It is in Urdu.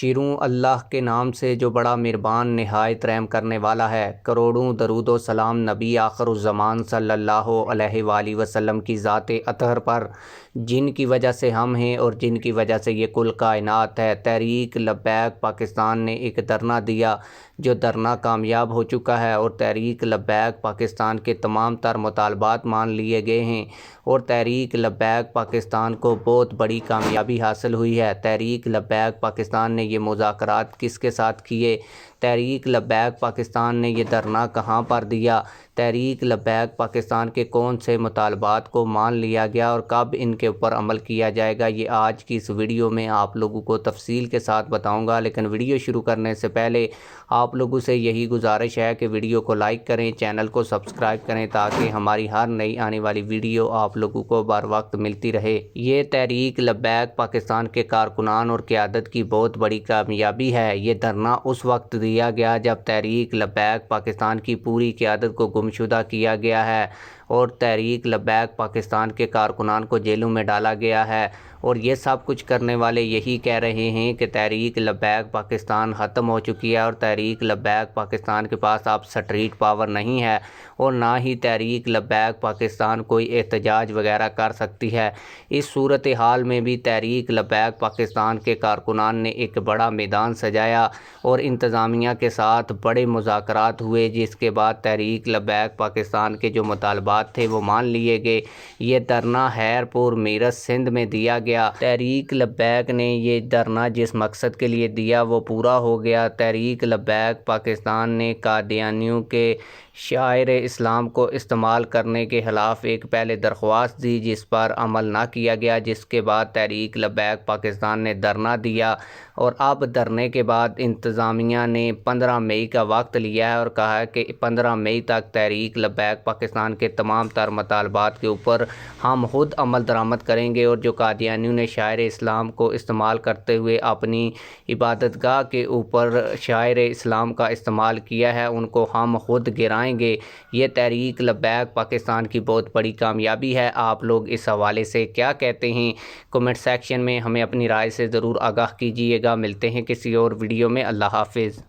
شروع اللہ کے نام سے جو بڑا مہربان نہایت رحم کرنے والا ہے۔ کروڑوں درود و سلام نبی آخر الزمان صلی اللہ علیہ وآلہ وسلم کی ذات اطہر پر، جن کی وجہ سے ہم ہیں اور جن کی وجہ سے یہ کل کائنات ہے۔ تحریک لبیک پاکستان نے ایک دھرنا دیا جو دھرنا کامیاب ہو چکا ہے، اور تحریک لبیک پاکستان کے تمام تر مطالبات مان لیے گئے ہیں، اور تحریک لبیک پاکستان کو بہت بڑی کامیابی حاصل ہوئی ہے۔ تحریک لبیک پاکستان نے یہ مذاکرات کس کے ساتھ کیے؟ تحریک لبیک پاکستان نے یہ دھرنا کہاں پر دیا؟ تحریک لبیک پاکستان کے کون سے مطالبات کو مان لیا گیا اور کب ان کے اوپر عمل کیا جائے گا؟ یہ آج کی اس ویڈیو میں آپ لوگوں کو تفصیل کے ساتھ بتاؤں گا، لیکن ویڈیو شروع کرنے سے پہلے آپ لوگوں سے یہی گزارش ہے کہ ویڈیو کو لائک کریں، چینل کو سبسکرائب کریں تاکہ ہماری ہر نئی آنے والی ویڈیو آپ لوگوں کو بر وقت ملتی رہے۔ یہ تحریک لبیک پاکستان کے کارکنان اور قیادت کی بہت بڑی کامیابی ہے۔ یہ دھرنا اس وقت دیا گیا جب تحریک لبیک پاکستان کی پوری قیادت کو گمشدہ کیا گیا ہے اور تحریک لبیک پاکستان کے کارکنان کو جیلوں میں ڈالا گیا ہے، اور یہ سب کچھ کرنے والے یہی کہہ رہے ہیں کہ تحریک لبیک پاکستان ختم ہو چکی ہے، اور تحریک لبیک پاکستان کے پاس اب سٹریٹ پاور نہیں ہے، اور نہ ہی تحریک لبیک پاکستان کوئی احتجاج وغیرہ کر سکتی ہے۔ اس صورتحال میں بھی تحریک لبیک پاکستان کے کارکنان نے ایک بڑا میدان سجایا اور انتظامیہ کے ساتھ بڑے مذاکرات ہوئے، جس کے بعد تحریک لبیک پاکستان کے جو مطالبات تھے وہ مان لیے گئے۔ یہ دھرنا حیر پور میرٹھ سندھ میں دیا گیا۔ تحریک لبیک نے یہ دھرنا جس مقصد کے لیے دیا وہ پورا ہو گیا۔ تحریک لبیک پاکستان نے قادیانیوں کے شعائر اسلام کو استعمال کرنے کے خلاف ایک پہلے درخواست دی جس پر عمل نہ کیا گیا، جس کے بعد تحریک لبیک پاکستان نے دھرنا دیا، اور اب دھرنے کے بعد انتظامیہ نے 15 مئی کا وقت لیا ہے اور کہا ہے کہ 15 مئی تک تحریک لبیک پاکستان کے تمام تر مطالبات کے اوپر ہم خود عمل درآمد کریں گے، اور جو قادیانیوں نے شاعر اسلام کو استعمال کرتے ہوئے اپنی عبادت گاہ کے اوپر شاعر اسلام کا استعمال کیا ہے ان کو ہم خود گرائیں گے۔ یہ تحریک لبیک پاکستان کی بہت بڑی کامیابی ہے۔ آپ لوگ اس حوالے سے کیا کہتے ہیں؟ کمنٹ سیکشن میں ہمیں اپنی رائے سے ضرور آگاہ کیجیے گا۔ ملتے ہیں کسی اور ویڈیو میں۔ اللہ حافظ۔